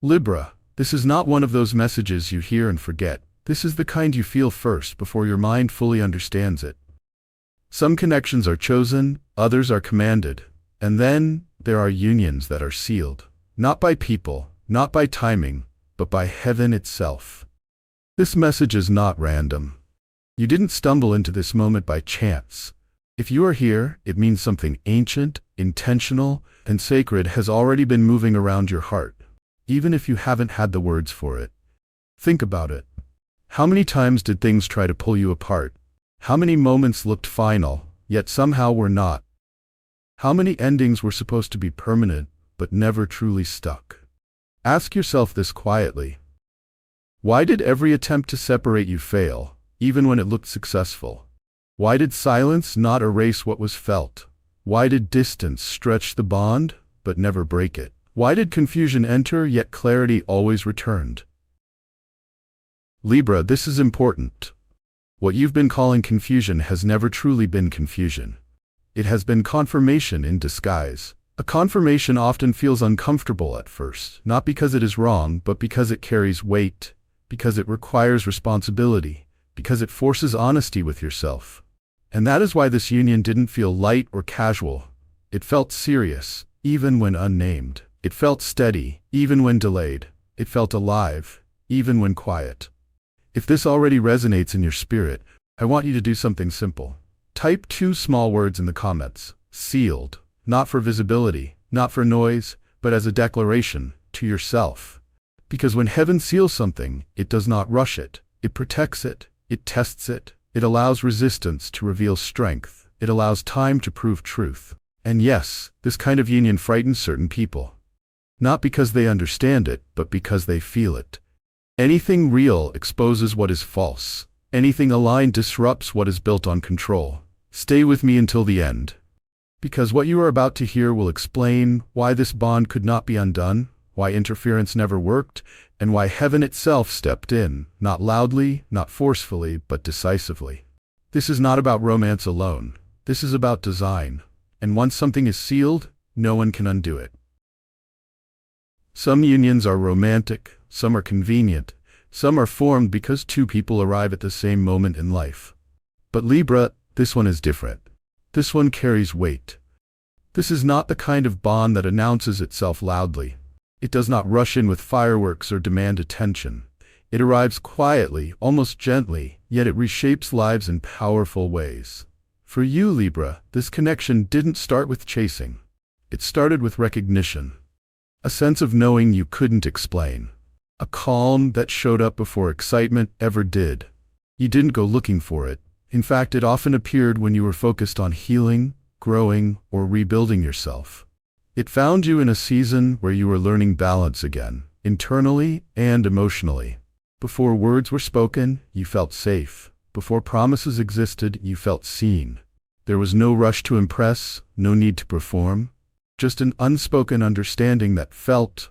Libra, this is not one of those messages you hear and forget. This is the kind you feel first before your mind fully understands it. Some connections are chosen, others are commanded, and then there are unions that are sealed, not by people, not by timing, but by heaven itself. This message is not random. You didn't stumble into this moment by chance. If you are here, it means something ancient, intentional, and sacred has already been moving around your heart, even if you haven't had the words for it. Think about it. How many times did things try to pull you apart? How many moments looked final, yet somehow were not? How many endings were supposed to be permanent, but never truly stuck? Ask yourself this quietly. Why did every attempt to separate you fail, even when it looked successful? Why did silence not erase what was felt? Why did distance stretch the bond, but never break it? Why did confusion enter, yet clarity always returned? Libra, this is important. What you've been calling confusion has never truly been confusion. It has been confirmation in disguise. A confirmation often feels uncomfortable at first, not because it is wrong, but because it carries weight, because it requires responsibility, because it forces honesty with yourself. And that is why this union didn't feel light or casual. It felt serious, even when unnamed. It felt steady, even when delayed. It felt alive, even when quiet. If this already resonates in your spirit, I want you to do something simple. Type 2 small words in the comments. Sealed. Not for visibility, not for noise, but as a declaration to yourself. Because when heaven seals something, it does not rush it. It protects it. It tests it. It allows resistance to reveal strength. It allows time to prove truth. And yes, this kind of union frightens certain people. Not because they understand it, but because they feel it. Anything real exposes what is false. Anything aligned disrupts what is built on control. Stay with me until the end. Because what you are about to hear will explain why this bond could not be undone, why interference never worked, and why heaven itself stepped in, not loudly, not forcefully, but decisively. This is not about romance alone. This is about design. And once something is sealed, no one can undo it. Some unions are romantic, some are convenient, some are formed because two people arrive at the same moment in life. But Libra, this one is different. This one carries weight. This is not the kind of bond that announces itself loudly. It does not rush in with fireworks or demand attention. It arrives quietly, almost gently, yet it reshapes lives in powerful ways. For you, Libra, this connection didn't start with chasing. It started with recognition. A sense of knowing you couldn't explain. A calm that showed up before excitement ever did. You didn't go looking for it. In fact, it often appeared when you were focused on healing, growing, or rebuilding yourself. It found you in a season where you were learning balance again, internally and emotionally. Before words were spoken, you felt safe. Before promises existed, you felt seen. There was no rush to impress, no need to perform. Just an unspoken understanding that felt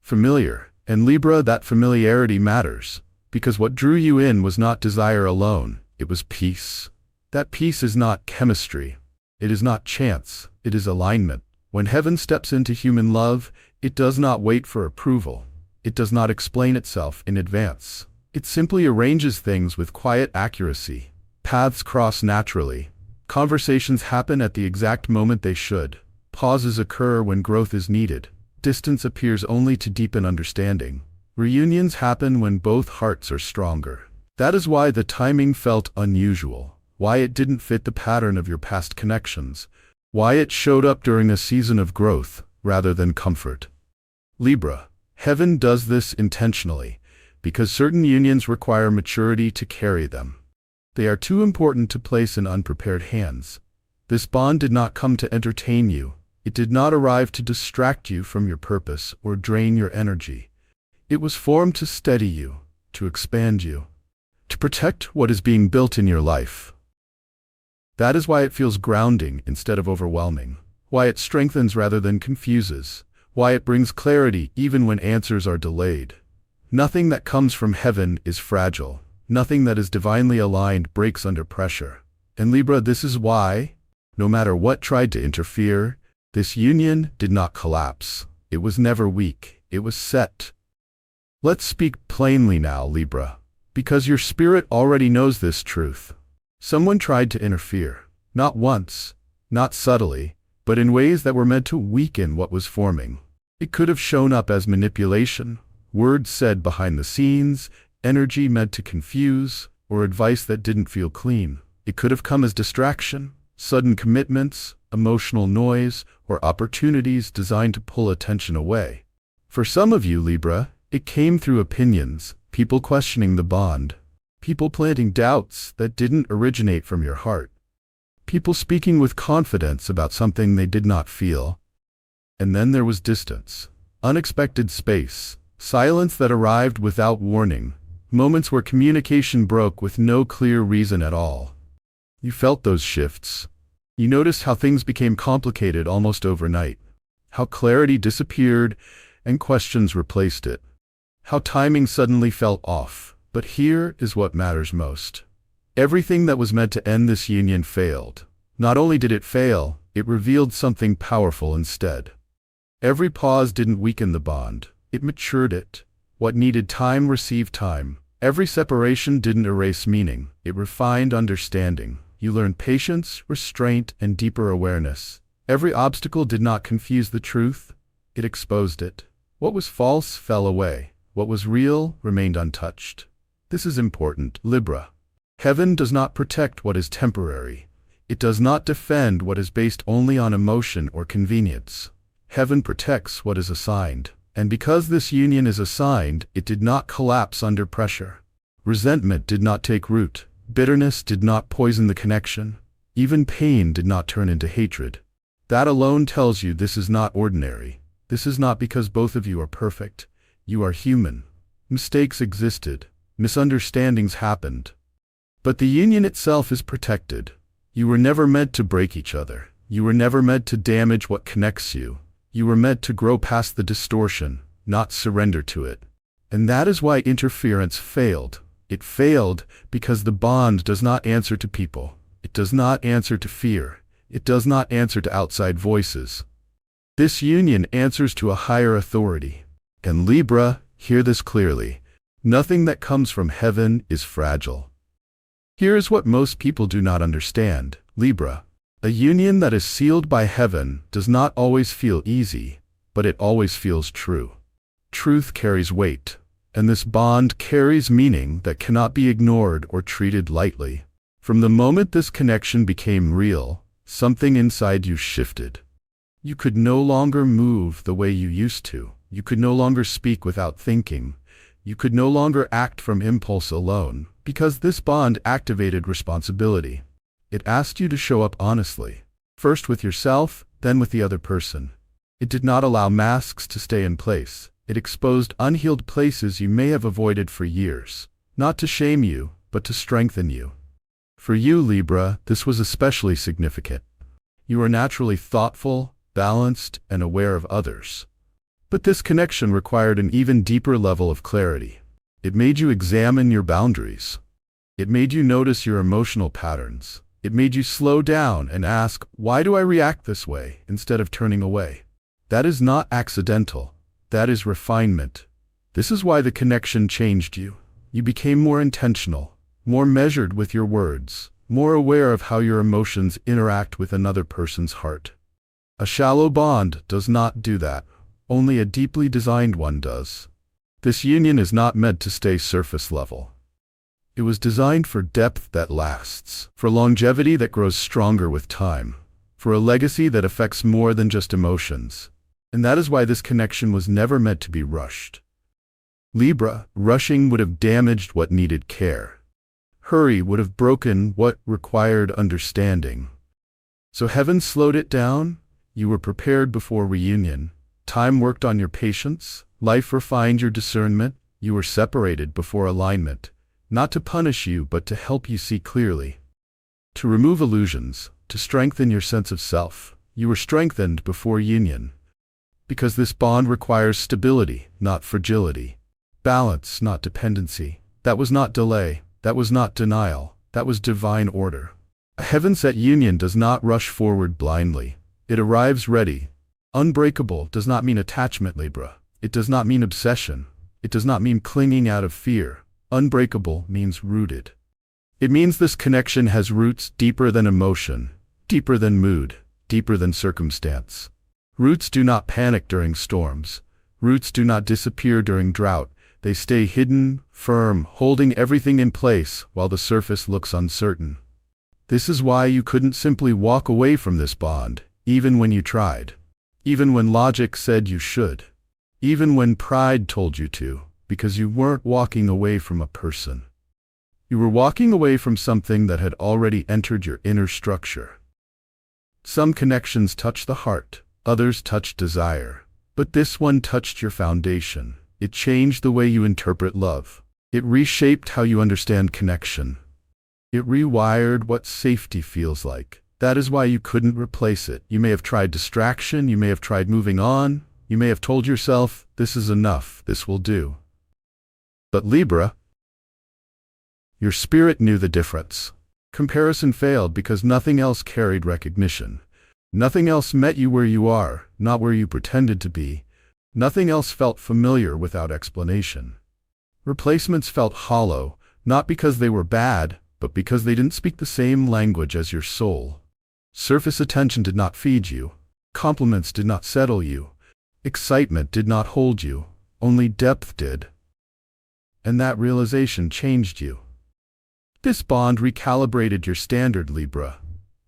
familiar. And Libra, that familiarity matters, because what drew you in was not desire alone, it was peace. That peace is not chemistry. It is not chance. It is alignment. When heaven steps into human love, it does not wait for approval. It does not explain itself in advance. It simply arranges things with quiet accuracy. Paths cross naturally. Conversations happen at the exact moment they should. Pauses occur when growth is needed. Distance appears only to deepen understanding. Reunions happen when both hearts are stronger. That is why the timing felt unusual, why it didn't fit the pattern of your past connections, why it showed up during a season of growth rather than comfort. Libra, heaven does this intentionally, because certain unions require maturity to carry them. They are too important to place in unprepared hands. This bond did not come to entertain you. It did not arrive to distract you from your purpose or drain your energy. It was formed to steady you, to expand you, to protect what is being built in your life. That is why it feels grounding instead of overwhelming, why it strengthens rather than confuses, why it brings clarity even when answers are delayed. Nothing that comes from heaven is fragile. Nothing that is divinely aligned breaks under pressure. And Libra, this is why, no matter what tried to interfere, this union did not collapse. It was never weak. It was set. Let's speak plainly now, Libra, because your spirit already knows this truth. Someone tried to interfere, not once, not subtly, but in ways that were meant to weaken what was forming. It could have shown up as manipulation, words said behind the scenes, energy meant to confuse, or advice that didn't feel clean. It could have come as distraction, sudden commitments, emotional noise, or opportunities designed to pull attention away. For some of you, Libra, it came through opinions, people questioning the bond, people planting doubts that didn't originate from your heart, people speaking with confidence about something they did not feel. And then there was distance, unexpected space, silence that arrived without warning, moments where communication broke with no clear reason at all. You felt those shifts. You noticed how things became complicated almost overnight, how clarity disappeared and questions replaced it, how timing suddenly felt off. But here is what matters most. Everything that was meant to end this union failed. Not only did it fail, it revealed something powerful instead. Every pause didn't weaken the bond, it matured it. What needed time received time. Every separation didn't erase meaning, it refined understanding. You learned patience, restraint, and deeper awareness. Every obstacle did not confuse the truth, it exposed it. What was false fell away. What was real remained untouched. This is important, Libra. Heaven does not protect what is temporary. It does not defend what is based only on emotion or convenience. Heaven protects what is assigned. And because this union is assigned, it did not collapse under pressure. Resentment did not take root. Bitterness did not poison the connection. Even pain did not turn into hatred. That alone tells you this is not ordinary. This is not because both of you are perfect. You are human. Mistakes existed. Misunderstandings happened. But the union itself is protected. You were never meant to break each other. You were never meant to damage what connects you. You were meant to grow past the distortion, not surrender to it. And that is why interference failed. It failed because the bond does not answer to people. It does not answer to fear. It does not answer to outside voices. This union answers to a higher authority. And Libra, hear this clearly. Nothing that comes from heaven is fragile. Here is what most people do not understand, Libra. A union that is sealed by heaven does not always feel easy, but it always feels true. Truth carries weight, and this bond carries meaning that cannot be ignored or treated lightly. From the moment this connection became real, something inside you shifted. You could no longer move the way you used to. You could no longer speak without thinking. You could no longer act from impulse alone, because this bond activated responsibility. It asked you to show up honestly, first with yourself, then with the other person. It did not allow masks to stay in place. It exposed unhealed places you may have avoided for years, not to shame you, but to strengthen you. For you, Libra, this was especially significant. You are naturally thoughtful, balanced, and aware of others. But this connection required an even deeper level of clarity. It made you examine your boundaries. It made you notice your emotional patterns. It made you slow down and ask, why do I react this way, instead of turning away? That is not accidental. That is refinement. This is why the connection changed you. You became more intentional, more measured with your words, more aware of how your emotions interact with another person's heart. A shallow bond does not do that. Only a deeply designed one does. This union is not meant to stay surface level. It was designed for depth that lasts, for longevity that grows stronger with time, for a legacy that affects more than just emotions. And that is why this connection was never meant to be rushed. Libra, rushing would have damaged what needed care. Hurry would have broken what required understanding. So heaven slowed it down. You were prepared before reunion. Time worked on your patience, life refined your discernment, you were separated before alignment, not to punish you but to help you see clearly. To remove illusions, to strengthen your sense of self, you were strengthened before union. Because this bond requires stability, not fragility. Balance, not dependency. That was not delay, that was not denial, that was divine order. A heaven-set union does not rush forward blindly. It arrives ready. Unbreakable does not mean attachment, Libra. It does not mean obsession. It does not mean clinging out of fear. Unbreakable means rooted. It means this connection has roots deeper than emotion, deeper than mood, deeper than circumstance. Roots do not panic during storms. Roots do not disappear during drought. They stay hidden, firm, holding everything in place while the surface looks uncertain. This is why you couldn't simply walk away from this bond, even when you tried. Even when logic said you should. Even when pride told you to, because you weren't walking away from a person. You were walking away from something that had already entered your inner structure. Some connections touch the heart, others touch desire. But this one touched your foundation. It changed the way you interpret love. It reshaped how you understand connection. It rewired what safety feels like. That is why you couldn't replace it. You may have tried distraction, you may have tried moving on, you may have told yourself, this is enough, this will do. But Libra, your spirit knew the difference. Comparison failed because nothing else carried recognition. Nothing else met you where you are, not where you pretended to be. Nothing else felt familiar without explanation. Replacements felt hollow, not because they were bad, but because they didn't speak the same language as your soul. Surface attention did not feed you. Compliments did not settle you. Excitement did not hold you. Only depth did. And that realization changed you. This bond recalibrated your standard, Libra.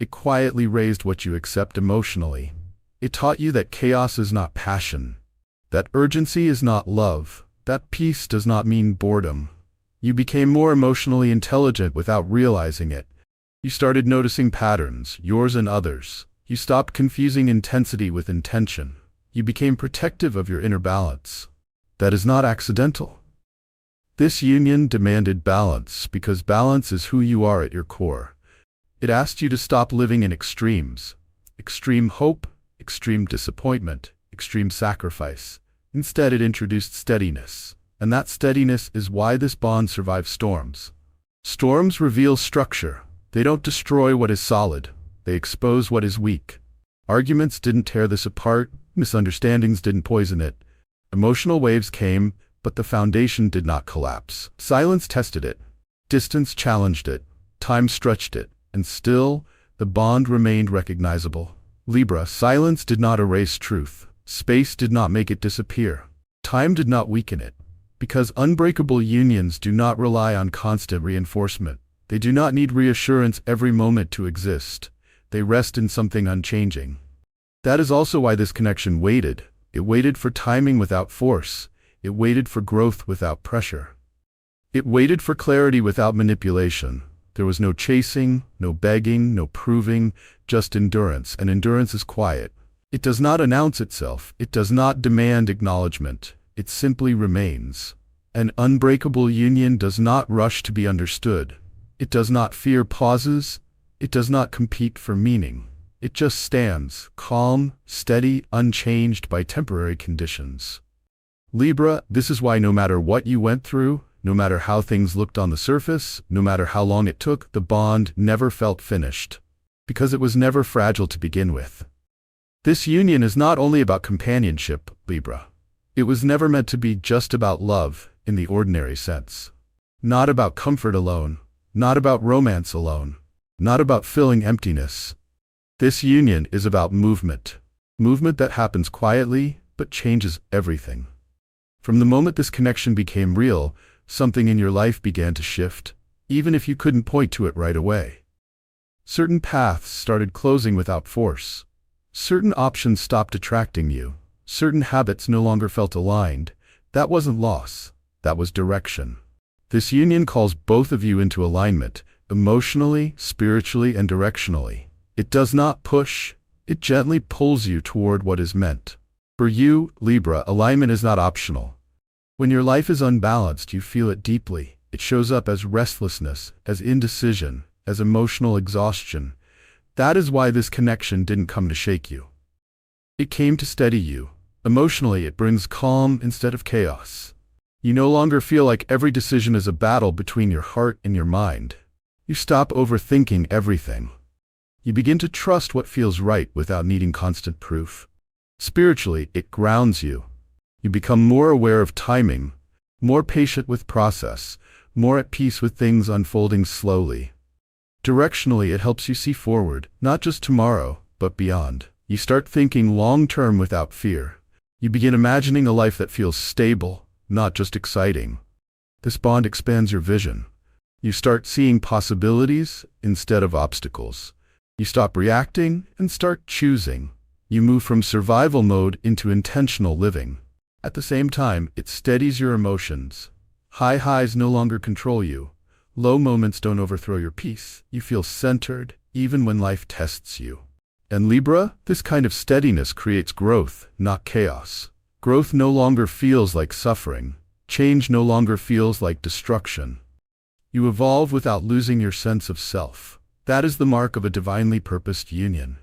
It quietly raised what you accept emotionally. It taught you that chaos is not passion. That urgency is not love. That peace does not mean boredom. You became more emotionally intelligent without realizing it. You started noticing patterns, yours and others. You stopped confusing intensity with intention. You became protective of your inner balance. That is not accidental. This union demanded balance because balance is who you are at your core. It asked you to stop living in extremes. Extreme hope, extreme disappointment, extreme sacrifice. Instead, it introduced steadiness. And that steadiness is why this bond survives storms. Storms reveal structure. They don't destroy what is solid. They expose what is weak. Arguments didn't tear this apart. Misunderstandings didn't poison it. Emotional waves came, but the foundation did not collapse. Silence tested it. Distance challenged it. Time stretched it. And still, the bond remained recognizable. Libra, silence did not erase truth. Space did not make it disappear. Time did not weaken it. Because unbreakable unions do not rely on constant reinforcement. They do not need reassurance every moment to exist. They rest in something unchanging. That is also why this connection waited. It waited for timing without force. It waited for growth without pressure. It waited for clarity without manipulation. There was no chasing, no begging, no proving, just endurance, and endurance is quiet. It does not announce itself. It does not demand acknowledgement. It simply remains. An unbreakable union does not rush to be understood. It does not fear pauses. It does not compete for meaning. It just stands, calm, steady, unchanged by temporary conditions. Libra, this is why no matter what you went through, no matter how things looked on the surface, no matter how long it took, the bond never felt finished. Because it was never fragile to begin with. This union is not only about companionship, Libra. It was never meant to be just about love, in the ordinary sense. Not about comfort alone. Not about romance alone. Not about filling emptiness. This union is about movement. Movement that happens quietly, but changes everything. From the moment this connection became real, something in your life began to shift, even if you couldn't point to it right away. Certain paths started closing without force. Certain options stopped attracting you. Certain habits no longer felt aligned. That wasn't loss. That was direction. This union calls both of you into alignment, emotionally, spiritually, and directionally. It does not push. It gently pulls you toward what is meant. For you, Libra, alignment is not optional. When your life is unbalanced, you feel it deeply. It shows up as restlessness, as indecision, as emotional exhaustion. That is why this connection didn't come to shake you. It came to steady you. Emotionally, it brings calm instead of chaos. You no longer feel like every decision is a battle between your heart and your mind. You stop overthinking everything. You begin to trust what feels right without needing constant proof. Spiritually, it grounds you. You become more aware of timing, more patient with process, more at peace with things unfolding slowly. Directionally, it helps you see forward, not just tomorrow, but beyond. You start thinking long-term without fear. You begin imagining a life that feels stable, not just exciting. This bond expands your vision. You start seeing possibilities instead of obstacles. You stop reacting and start choosing. You move from survival mode into intentional living. At the same time, it steadies your emotions. High highs no longer control you. Low moments don't overthrow your peace. You feel centered, even when life tests you. And Libra, this kind of steadiness creates growth, not chaos. Growth no longer feels like suffering. Change no longer feels like destruction. You evolve without losing your sense of self. That is the mark of a divinely purposed union.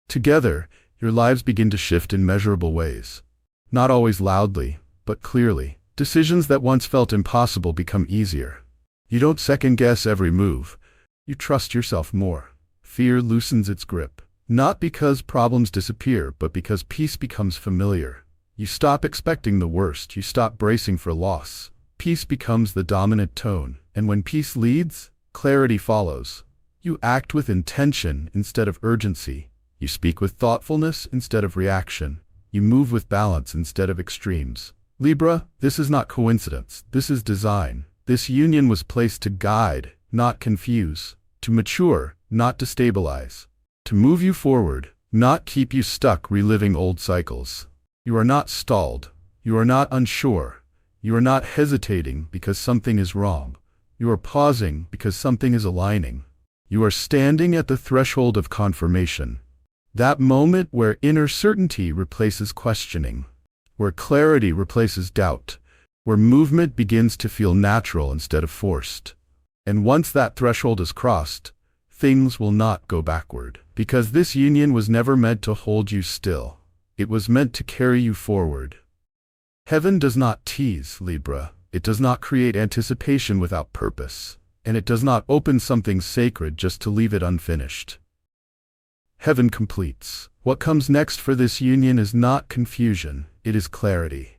Together, your lives begin to shift in measurable ways. Not always loudly, but clearly. Decisions that once felt impossible become easier. You don't second-guess every move. You trust yourself more. Fear loosens its grip. Not because problems disappear, but because peace becomes familiar. You stop expecting the worst. You stop bracing for loss. Peace becomes the dominant tone. And when peace leads, clarity follows. You act with intention instead of urgency. You speak with thoughtfulness instead of reaction. You move with balance instead of extremes. Libra, this is not coincidence. This is design. This union was placed to guide, not confuse. To mature, not destabilize. To move you forward, not keep you stuck reliving old cycles. You are not stalled. You are not unsure. You are not hesitating because something is wrong. You are pausing because something is aligning. You are standing at the threshold of confirmation. That moment where inner certainty replaces questioning, where clarity replaces doubt, where movement begins to feel natural instead of forced. And once that threshold is crossed, things will not go backward. Because this union was never meant to hold you still. It was meant to carry you forward. Heaven does not tease, Libra. It does not create anticipation without purpose. And it does not open something sacred just to leave it unfinished. Heaven completes. What comes next for this union is not confusion, it is clarity.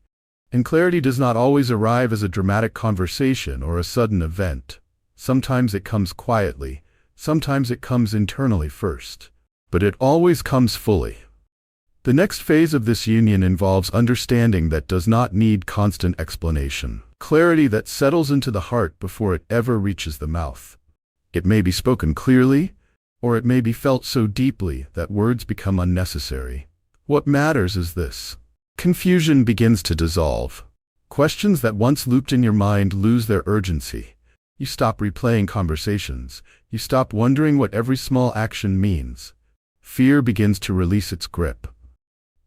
And clarity does not always arrive as a dramatic conversation or a sudden event. Sometimes it comes quietly, sometimes it comes internally first. But it always comes fully. The next phase of this union involves understanding that does not need constant explanation. Clarity that settles into the heart before it ever reaches the mouth. It may be spoken clearly, or it may be felt so deeply that words become unnecessary. What matters is this. Confusion begins to dissolve. Questions that once looped in your mind lose their urgency. You stop replaying conversations. You stop wondering what every small action means. Fear begins to release its grip.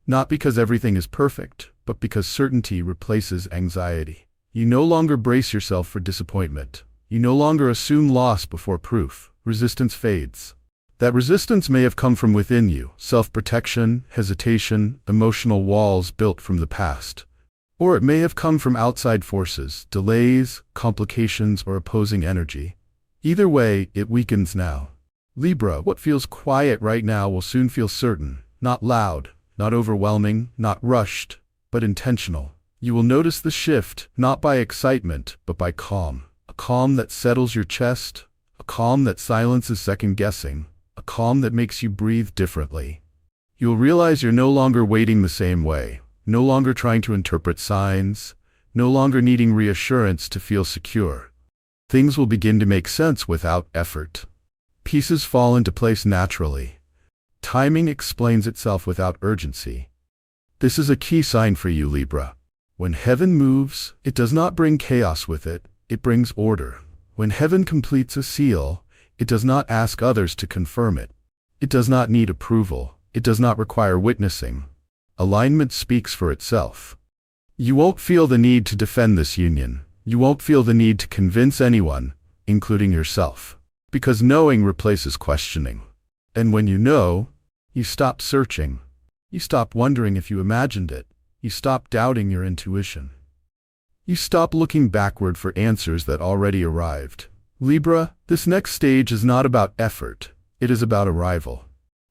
Not because everything is perfect, but because certainty replaces anxiety. You no longer brace yourself for disappointment. You no longer assume loss before proof. Resistance fades. That resistance may have come from within you, self-protection, hesitation, emotional walls built from the past. Or it may have come from outside forces, delays, complications, or opposing energy. Either way, it weakens now. Libra, what feels quiet right now will soon feel certain, not loud, not overwhelming, not rushed, but intentional. You will notice the shift, not by excitement, but by calm. A calm that settles your chest, a calm that silences second-guessing, a calm that makes you breathe differently. You'll realize you're no longer waiting the same way, no longer trying to interpret signs, no longer needing reassurance to feel secure. Things will begin to make sense without effort. Pieces fall into place naturally. Timing explains itself without urgency. This is a key sign for you, Libra. When heaven moves, it does not bring chaos with it, it brings order. When heaven completes a seal, it does not ask others to confirm it. It does not need approval. It does not require witnessing. Alignment speaks for itself. You won't feel the need to defend this union. You won't feel the need to convince anyone, including yourself. Because knowing replaces questioning. And when you know, you stop searching. You stop wondering if you imagined it. You stop doubting your intuition. You stop looking backward for answers that already arrived. Libra, this next stage is not about effort. It is about arrival.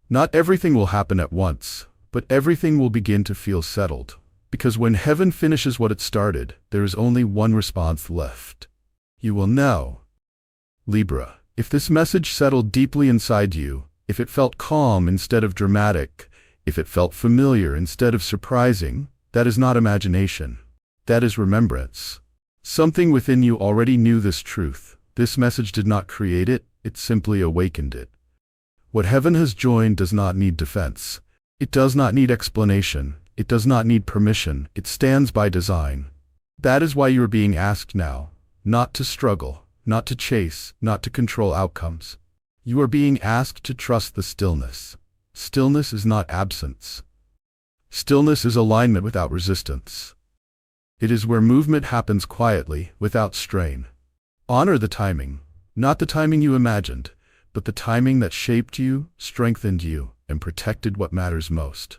Not everything will happen at once, but everything will begin to feel settled. Because when heaven finishes what it started, there is only one response left. You will know. Libra, if this message settled deeply inside you, if it felt calm instead of dramatic, if it felt familiar instead of surprising, that is not imagination. That is remembrance. Something within you already knew this truth. This message did not create it, it simply awakened it. What heaven has joined does not need defense. It does not need explanation. It does not need permission. It stands by design. That is why you are being asked now, not to struggle, not to chase, not to control outcomes. You are being asked to trust the stillness. Stillness is not absence. Stillness is alignment without resistance. It is where movement happens quietly, without strain. Honor the timing, not the timing you imagined, but the timing that shaped you, strengthened you, and protected what matters most.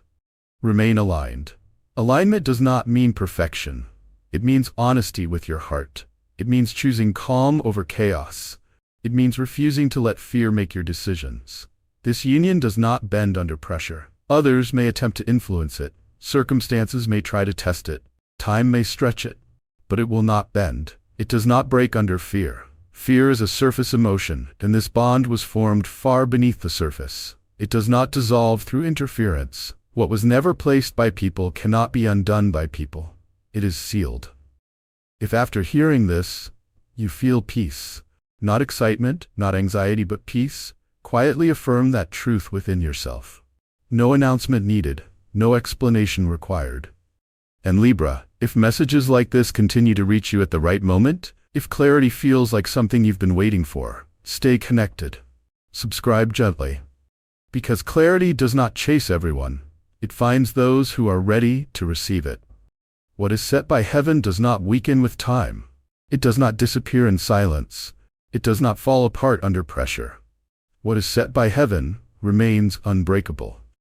Remain aligned. Alignment does not mean perfection. It means honesty with your heart. It means choosing calm over chaos. It means refusing to let fear make your decisions. This union does not bend under pressure. Others may attempt to influence it. Circumstances may try to test it. Time may stretch it. But it will not bend. It does not break under fear. Fear is a surface emotion, and this bond was formed far beneath the surface. It does not dissolve through interference. What was never placed by people cannot be undone by people. It is sealed. If after hearing this, you feel peace, not excitement, not anxiety, but peace, quietly affirm that truth within yourself. No announcement needed, no explanation required. And Libra, if messages like this continue to reach you at the right moment, if clarity feels like something you've been waiting for, stay connected. Subscribe gently. Because clarity does not chase everyone. It finds those who are ready to receive it. What is set by heaven does not weaken with time. It does not disappear in silence. It does not fall apart under pressure. What is set by heaven remains unbreakable.